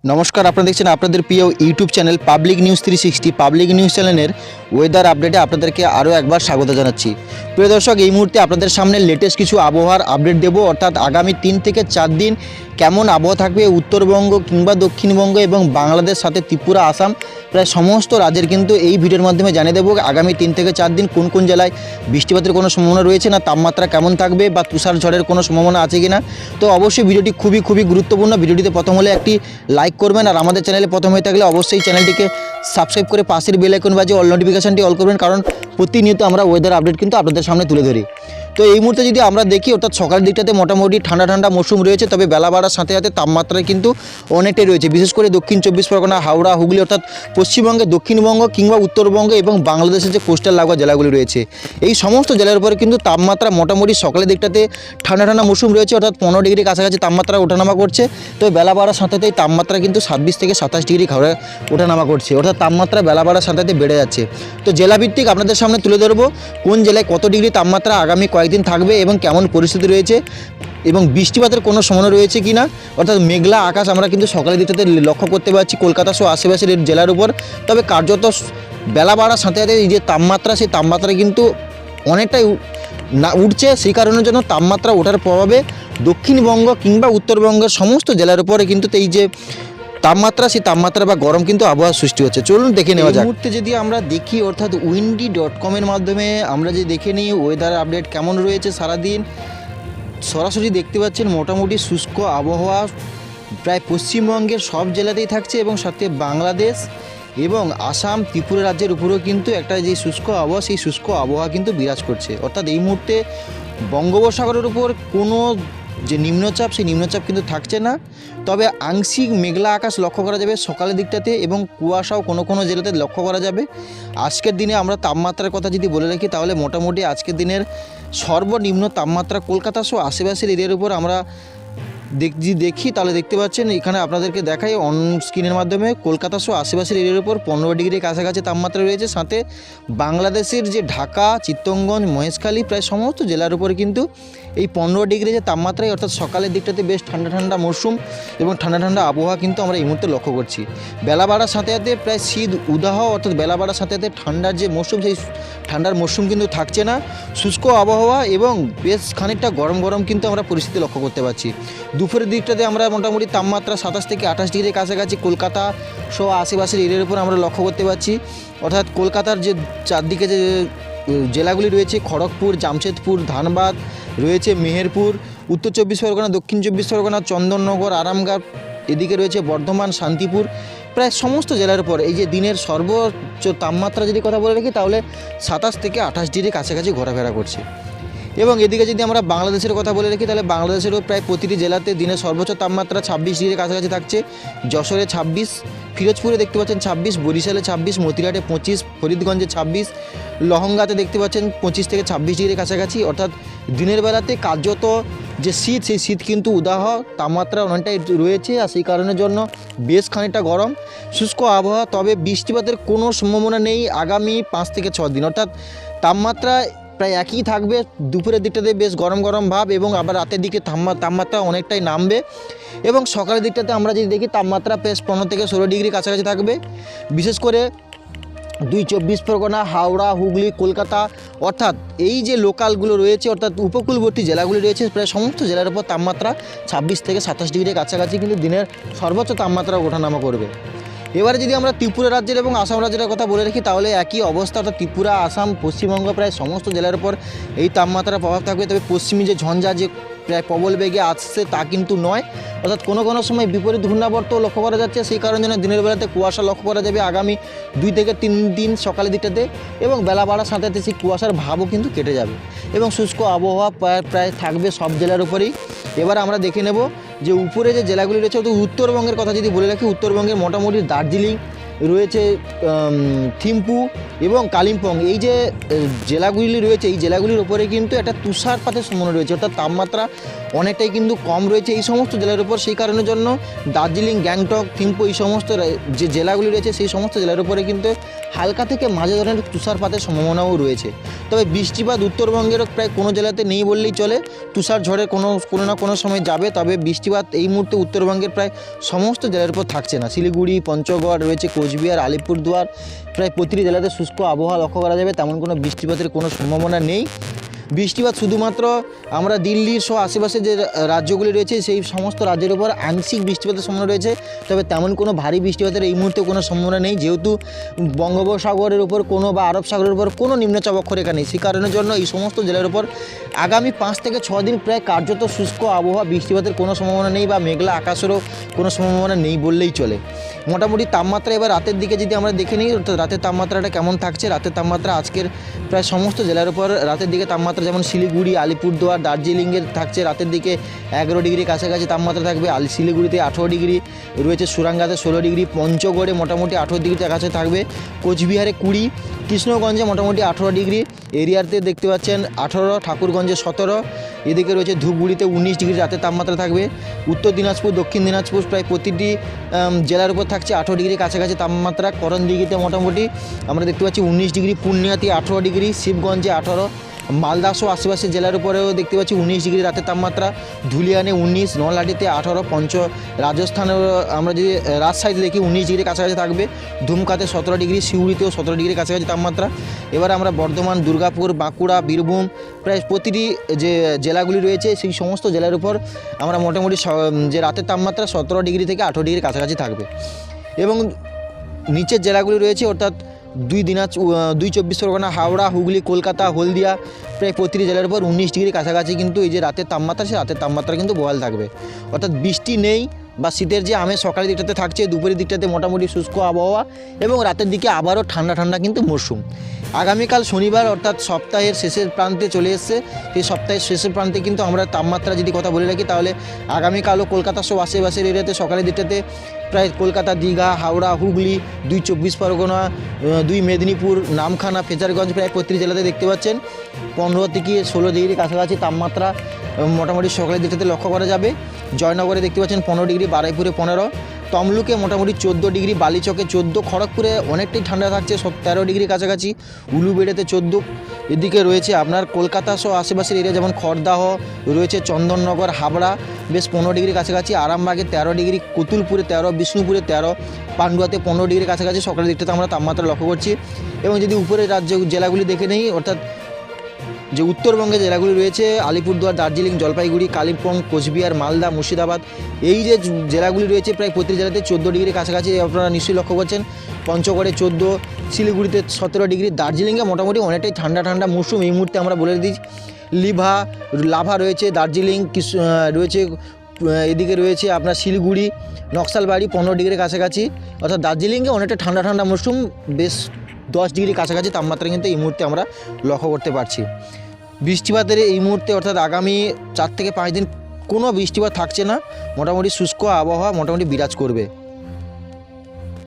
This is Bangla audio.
নমস্কার, আপনারা দেখছেন আপনাদের প্রিয় YouTube channel public news 360। Public news চ্যানেলের ওয়েদার আপডেটে আপনাদেরকে আরও একবার স্বাগত জানাচ্ছি। প্রিয় দর্শক, এই মুহূর্তে আপনাদের সামনে লেটেস্ট কিছু আবহাওয়ার আপডেট দেব। অর্থাৎ আগামী 3 থেকে 4 দিন কেমন আবহাওয়া থাকবে উত্তরবঙ্গ কিংবা দক্ষিণবঙ্গ এবং বাংলাদেশ সাথে ত্রিপুরা, আসাম, প্রায় সমস্ত রাজ্যের কিন্তু এই ভিডিওর মাধ্যমে জানিয়ে দেবো আগামী 3 থেকে 4 দিন কোন কোন জেলায় বৃষ্টিপাতের কোনো সম্ভাবনা রয়েছে, না তাপমাত্রা কেমন থাকবে বা তুষার ঝড়ের কোনো সম্ভাবনা আছে কিনা। তো অবশ্যই ভিডিওটি খুবই গুরুত্বপূর্ণ। ভিডিওটিতে প্রথম হলে একটি লাইক করবেন, আর আমাদের চ্যানেলে প্রথম হয়ে থাকলে অবশ্যই চ্যানেলটিকে সাবস্ক্রাইব করে পাশের বেল আইকন বাজিয়ে অল নোটিফিকেশনটি অল করবেন, কারণ প্রতিনিয়ত আমরা ওয়েদার আপডেট কিন্তু আপনাদের সামনে তুলে ধরি। তো এই মুহূর্তে যদি আমরা দেখি, অর্থাৎ সকালের দিকটাতে মোটামুটি ঠান্ডা মৌসুম রয়েছে, তবে বেলা বাড়ার সাথে সাথে তাপমাত্রায় কিন্তু অনেকটাই রয়েছে। বিশেষ করে দক্ষিণ 24 পরগনা, হাওড়া, হুগলি, অর্থাৎ পশ্চিমবঙ্গে, দক্ষিণবঙ্গ কিংবা উত্তরবঙ্গ এবং বাংলাদেশের যে কোস্টাল লাগোয়া জেলাগুলি রয়েছে, এই সমস্ত জেলার উপরে কিন্তু তাপমাত্রা মোটামুটি সকালের দিকটাতে ঠান্ডা মৌসুম রয়েছে, অর্থাৎ 15 ডিগ্রি কাছাকাছি তাপমাত্রা ওঠানামা করছে। তবে বেলা বাড়ার সাথে সাথেই তাপমাত্রা কিন্তু 26 থেকে 27 ডিগ্রি ওঠানামা করছে, অর্থাৎ তাপমাত্রা বেলা বাড়ার সাথে সাথে বেড়ে যাচ্ছে। তো জেলাভিত্তিক আপনাদের সামনে তুলে ধরবো কোন জেলায় কত ডিগ্রি তাপমাত্রা আগামী কয়েকদিন থাকবে এবং কেমন পরিস্থিতি রয়েছে এবং বৃষ্টিপাতের কোনো সম্ভাবনা রয়েছে কি না। অর্থাৎ মেঘলা আকাশ আমরা কিন্তু সকালের দিকটাতে লক্ষ্য করতে পারছি কলকাতা সহ আশেপাশের জেলার উপর। তবে কার্যত বেলা বাড়ার সাথে সাথে এই যে তাপমাত্রা, সেই তাপমাত্রা কিন্তু অনেকটাই না উঠছে। সেই কারণের জন্য তাপমাত্রা ওঠার প্রভাবে দক্ষিণবঙ্গ কিংবা উত্তরবঙ্গের সমস্ত জেলার উপরে কিন্তু এই যে তাপমাত্রা, সেই তাপমাত্রা বা গরম কিন্তু আবহাওয়া সৃষ্টি হচ্ছে। চলুন দেখে নেওয়া যাক। এই মুহূর্তে যদি আমরা দেখি, অর্থাৎ windy.com-এর মাধ্যমে আমরা যে দেখে নিই ওয়েদার আপডেট কেমন রয়েছে সারাদিন, সরাসরি দেখতে পাচ্ছেন মোটামুটি শুষ্ক আবহাওয়া প্রায় পশ্চিমবঙ্গের সব জেলাতেই থাকছে এবং সাথে বাংলাদেশ এবং আসাম, ত্রিপুরা রাজ্যের উপরেও কিন্তু একটা যে শুষ্ক আবহাওয়া, সেই শুষ্ক আবহাওয়া কিন্তু বিরাজ করছে। অর্থাৎ এই মুহূর্তে বঙ্গোপসাগরের উপর কোনো যে নিম্নচাপ, সেই নিম্নচাপ কিন্তু থাকছে না। তবে আংশিক মেঘলা আকাশ লক্ষ্য করা যাবে সকালের দিকটাতে এবং কুয়াশাও কোনো জেলাতে লক্ষ্য করা যাবে। আজকের দিনে আমরা তাপমাত্রার কথা যদি বলে রাখি, তাহলে মোটামুটি আজকের দিনের সর্বনিম্ন তাপমাত্রা কলকাতা সহ আশেপাশের এরিয়ার উপর আমরা দেখি তাহলে দেখতে পাচ্ছেন, এখানে আপনাদেরকে দেখাই অন স্ক্রিনের মাধ্যমে, কলকাতা সহ আশেপাশের এরিয়ার উপর 15 ডিগ্রি কাছাকাছি তাপমাত্রা রয়েছে। সাথে বাংলাদেশের যে ঢাকা, চিত্তরগঞ্জ, মহেশখালী, প্রায় সমস্ত জেলার উপরে কিন্তু এই 15 ডিগ্রি যে তাপমাত্রায়, অর্থাৎ সকালের দিকটাতে বেশ ঠান্ডা মৌসুম এবং ঠান্ডা আবহাওয়া কিন্তু আমরা এই মুহূর্তে লক্ষ্য করছি। বেলা বাড়ার সাথে সাথে প্রায় শীত উদাহ, অর্থাৎ বেলা বাড়ার সাথে সাথে ঠান্ডার যে মৌসুম, সেই ঠান্ডার মৌসুম কিন্তু থাকছে না। শুষ্ক আবহাওয়া এবং বেশ খানিকটা গরম কিন্তু আমরা পরিস্থিতি লক্ষ্য করতে পারছি। দুপুরের দিকটাতে আমরা মোটামুটি তাপমাত্রা 27 থেকে 28 ডিগ্রি কাছাকাছি কলকাতা সহ আশেপাশের এরিয়ার উপর আমরা লক্ষ্য করতে পারছি। অর্থাৎ কলকাতার যে চারদিকে যে জেলাগুলি রয়েছে, খড়গপুর, জামশেদপুর, ধানবাদ রয়েছে, মেহেরপুর, উত্তর 24 পরগনা, দক্ষিণ 24 পরগনা, চন্দননগর, আরামবাগ, এদিকে রয়েছে বর্ধমান, শান্তিপুর, প্রায় সমস্ত জেলার উপর এই যে দিনের সর্বোচ্চ তাপমাত্রা যদি কথা বলে রাখি, তাহলে 27 থেকে 28 ডিগ্রি কাছাকাছি ঘোরাফেরা করছে। এবং এদিকে যদি আমরা বাংলাদেশের কথা বলে রাখি, তাহলে বাংলাদেশেরও প্রায় প্রতিটি জেলাতে দিনের সর্বোচ্চ তাপমাত্রা 26 ডিগ্রির কাছাকাছি থাকছে। যশোরে 26, ফিরোজপুরে দেখতে পাচ্ছেন 26, বরিশালে 26, মতিরাটে 25, ফরিদগঞ্জে 26, লহঙ্গাতে দেখতে পাচ্ছেন 25 থেকে 26 ডিগ্রির কাছাকাছি। অর্থাৎ দিনের বেলাতে কার্যত যে শীত, সেই শীত কিন্তু উদাহ, তাপমাত্রা অনেকটাই রয়েছে, আর সেই কারণের জন্য বেশ খানিকটা গরম শুষ্ক আবহাওয়া। তবে বৃষ্টিপাতের কোনো সম্ভাবনা নেই আগামী 5 থেকে 6 দিন। অর্থাৎ তাপমাত্রা প্রায় একই থাকবে, দুপুরের দিকটাতে বেশ গরম ভাব এবং আবার রাতের দিকে তাপমাত্রা অনেকটাই নামবে। এবং সকালের দিকটাতে আমরা যদি দেখি, তাপমাত্রা বেশ 15 থেকে 16 ডিগ্রি কাছাকাছি থাকবে। বিশেষ করে 24 পরগনা, হাওড়া, হুগলি, কলকাতা, অর্থাৎ এই যে লোকালগুলো রয়েছে, অর্থাৎ উপকূলবর্তী জেলাগুলি রয়েছে, প্রায় সমস্ত জেলার উপর তাপমাত্রা 26 থেকে 27 ডিগ্রির কাছাকাছি কিন্তু দিনের সর্বোচ্চ তাপমাত্রা ওঠানামা করবে। এবারে যদি আমরা ত্রিপুরা রাজ্যের এবং আসাম রাজ্যের কথা বলে রাখি, তাহলে একই অবস্থা, অর্থাৎ ত্রিপুরা, আসাম, পশ্চিমবঙ্গ, প্রায় সমস্ত জেলার উপর এই তাপমাত্রার প্রভাব থাকবে। তবে পশ্চিমী যে ঝঞ্ঝা যে প্রায় প্রবল বেগে আসছে তা কিন্তু নয়, অর্থাৎ কোনো সময় বিপরীত ঘূর্ণাবর্ত লক্ষ্য করা যাচ্ছে। সেই কারণে দিনের বেলাতে কুয়াশা লক্ষ্য করা যাবে আগামী 2 থেকে 3 দিন সকালের দিকটাতে, এবং বেলা বাড়ার সাথে সাথে সেই কুয়াশার ভাবও কিন্তু কেটে যাবে এবং শুষ্ক আবহাওয়া প্রায় থাকবে সব জেলার উপরেই। এবার আমরা দেখে নেব যে উপরে যে জেলাগুলি রয়েছে, অর্থাৎ উত্তরবঙ্গের কথা যদি বলে রাখি, উত্তরবঙ্গের মোটামুটি দার্জিলিং, রয়েছে থিম্পু এবং কালিম্পং, এই যে জেলাগুলি রয়েছে এই জেলাগুলির উপরে কিন্তু একটা তুষারপাতের সম্ভাবনা রয়েছে, অর্থাৎ তাপমাত্রা অনেকটাই কিন্তু কম রয়েছে এই সমস্ত জেলার উপর। সেই কারণের জন্য দার্জিলিং, গ্যাংটক, থিম্পু এই সমস্ত যে জেলাগুলি রয়েছে সেই সমস্ত জেলার উপরে কিন্তু হালকা থেকে মাঝে ধরনের তুষারপাতের সম্ভাবনাও রয়েছে। তবে বৃষ্টিপাত উত্তরবঙ্গেরও প্রায় কোনো জেলাতে নেই বললেই চলে, তুষার ঝড়ের কোনো না কোনো সময় যাবে, তবে বৃষ্টিপাত এই মুহূর্তে উত্তরবঙ্গের প্রায় সমস্ত জেলার উপর থাকছে না। শিলিগুড়ি, পঞ্চগড় রয়েছে, কোচবিহার, আলিপুরদুয়ার, প্রায় প্রতিটি জেলাতে শুষ্ক আবহাওয়া লক্ষ্য করা যাবে, তেমন কোনো বৃষ্টিপাতের কোনো সম্ভাবনা নেই। বৃষ্টিপাত শুধুমাত্র আমরা দিল্লির সহ আশেপাশে যে রাজ্যগুলি রয়েছে সেই সমস্ত রাজ্যের উপর আংশিক বৃষ্টিপাতের সম্ভাবনা রয়েছে, তবে তেমন কোনো ভারী বৃষ্টিপাতের এই মুহূর্তে কোনো সম্ভাবনা নেই, যেহেতু বঙ্গোপসাগরের উপর কোনো বা আরব সাগরের উপর কোনো নিম্নচাপ অক্ষরেখা নেই। সেই কারণের জন্য এই সমস্ত জেলার উপর আগামী 5 থেকে 6 দিন প্রায় কার্যত শুষ্ক আবহাওয়া, বৃষ্টিপাতের কোনো সম্ভাবনা নেই বা মেঘলা আকাশেরও কোনো সম্ভাবনা নেই বললেই চলে। মোটামুটি তাপমাত্রা এবার রাতের দিকে যদি আমরা দেখে নিই, অর্থাৎ রাতের তাপমাত্রাটা কেমন থাকছে। রাতের তাপমাত্রা আজকের প্রায় সমস্ত জেলার উপর রাতের দিকে তাপমাত্রা, যেমন শিলিগুড়ি, আলিপুরদুয়ার, দার্জিলিংয়ের থাকছে রাতের দিকে 11 ডিগ্রি কাছাকাছি তাপমাত্রা থাকবে। শিলিগুড়িতে 18 ডিগ্রি রয়েছে, সুরাঙ্গাতে 16 ডিগ্রি, পঞ্চগড়ে মোটামুটি 18 ডিগ্রি কাছে থাকবে, কোচবিহারে 20, কৃষ্ণগঞ্জে মোটামুটি 18 ডিগ্রি এরিয়াতে দেখতে পাচ্ছেন 18, ঠাকুরগঞ্জে 17, এদিকে রয়েছে ধূপগুড়িতে 19 ডিগ্রি রাতের তাপমাত্রা থাকবে। উত্তর দিনাজপুর, দক্ষিণ দিনাজপুর প্রায় প্রতিটি জেলার উপর থাকছে 18 ডিগ্রি কাছাকাছি তাপমাত্রা। করণদিঘিতে মোটামুটি আমরা দেখতে পাচ্ছি 19 ডিগ্রি, পূর্ণিয়াতে 18 ডিগ্রি, শিবগঞ্জে 18, মালদা সহ আশেপাশের জেলার উপরেও দেখতে পাচ্ছি 19 ডিগ্রি রাতের তাপমাত্রা, ধুলিয়ানে 19, নলহাটিতে 18, রাজস্থানেও আমরা যদি রাজশাহীতে দেখি 19 ডিগ্রি কাছাকাছি থাকবে, ধুমকাতে 17 ডিগ্রি, সিউড়িতেও 17 ডিগ্রি কাছাকাছি তাপমাত্রা। এবার আমরা বর্ধমান, দুর্গাপুর, বাঁকুড়া, বীরভূম প্রায় প্রতিটি যে জেলাগুলি রয়েছে সেই সমস্ত জেলার উপর আমরা মোটামুটি যে রাতের তাপমাত্রা 17 ডিগ্রি থেকে 18 ডিগ্রি কাছাকাছি থাকবে। এবং নিচের জেলাগুলি রয়েছে, অর্থাৎ 2 চব্বিশ পরগনা, হাওড়া, হুগলি, কলকাতা, হলদিয়া প্রায় প্রতিটি জেলার উপর 19 ডিগ্রি কাছাকাছি কিন্তু এই যে রাতের তাপমাত্রা, সেই রাতের তাপমাত্রা কিন্তু বহাল থাকবে। অর্থাৎ বৃষ্টি নেই বা শীতের যে আমেজ সকালের দিকটাতে থাকছে, দুপুরের দিকটাতে মোটামুটি শুষ্ক আবহাওয়া এবং রাতের দিকে আবারও ঠান্ডা ঠান্ডা কিন্তু মরশুম। আগামীকাল শনিবার অর্থাৎ সপ্তাহের শেষের প্রান্তে চলে এসছে। এই সপ্তাহের শেষের প্রান্তে কিন্তু আমরা তাপমাত্রা যদি কথা বলে রাখি, তাহলে আগামীকালও কলকাতা সহ আশেপাশের এরিয়াতে সকালের দিকটাতে প্রায় কলকাতা, দীঘা, হাওড়া, হুগলি, 2 চব্বিশ পরগনা, 2 মেদিনীপুর, নামখানা, ফেজারগঞ্জ প্রায় প্রতিটি জেলাতে দেখতে পাচ্ছেন 15 থেকে 16 ডিগ্রি কাছাকাছি তাপমাত্রা মোটামুটি সকালের দিকটাতে লক্ষ্য করা যাবে। জয়নগরে দেখতে পাচ্ছেন 15 ডিগ্রি, বারুইপুরে 15, তমলুকে মোটামুটি 14 ডিগ্রি, বালিচকে 14, খড়গপুরে অনেকটাই ঠান্ডা থাকছে 13 ডিগ্রি কাছাকাছি, উলুবেড়েতে 14। এদিকে রয়েছে আপনার কলকাতা সহ আশেপাশের এরিয়া যেমন খড়দাহ রয়েছে, চন্দননগর, হাবড়া বেশ 15 ডিগ্রি কাছাকাছি, আরামবাগে 13 ডিগ্রি, কুতুলপুরে 13, বিষ্ণুপুরে 13, পান্ডুয়াতে 15 ডিগ্রি কাছাকাছি সকালের দিকটাতে আমরা তাপমাত্রা লক্ষ্য করছি। এবং যদি উপরের জেলাগুলি দেখে নেই, অর্থাৎ যে উত্তরবঙ্গে জেলাগুলি রয়েছে আলিপুরদুয়ার, দার্জিলিং, জলপাইগুড়ি, কালিম্পং, কোচবিহার, মালদা, মুর্শিদাবাদ, এই যে জেলাগুলি রয়েছে প্রায় প্রতি জেলাতে 14 ডিগ্রি কাছাকাছি আপনারা নিশ্চয়ই লক্ষ্য করছেন। পঞ্চগড়ে 14, শিলিগুড়িতে 17 ডিগ্রি, দার্জিলিংয়ে মোটামুটি অনেকটাই ঠান্ডা ঠান্ডা মৌসুম এই মুহূর্তে আমরা বলে দিই। লাভা রয়েছে, দার্জিলিং রয়েছে, এদিকে রয়েছে আপনার শিলিগুড়ি, নকশালবাড়ি 15 ডিগ্রি কাছাকাছি, অর্থাৎ দার্জিলিংয়ে অনেকটা ঠান্ডা ঠান্ডা মৌসুম, বেশ 10 ডিগ্রি কাছাকাছি তাপমাত্রা কিন্তু এই মুহূর্তে আমরা লক্ষ্য করতে পারছি। বৃষ্টিপাতের এই মুহূর্তে অর্থাৎ আগামী 4 থেকে 5 দিন কোনো বৃষ্টিপাত থাকছে না, মোটামুটি শুষ্ক আবহাওয়া মোটামুটি বিরাজ করবে।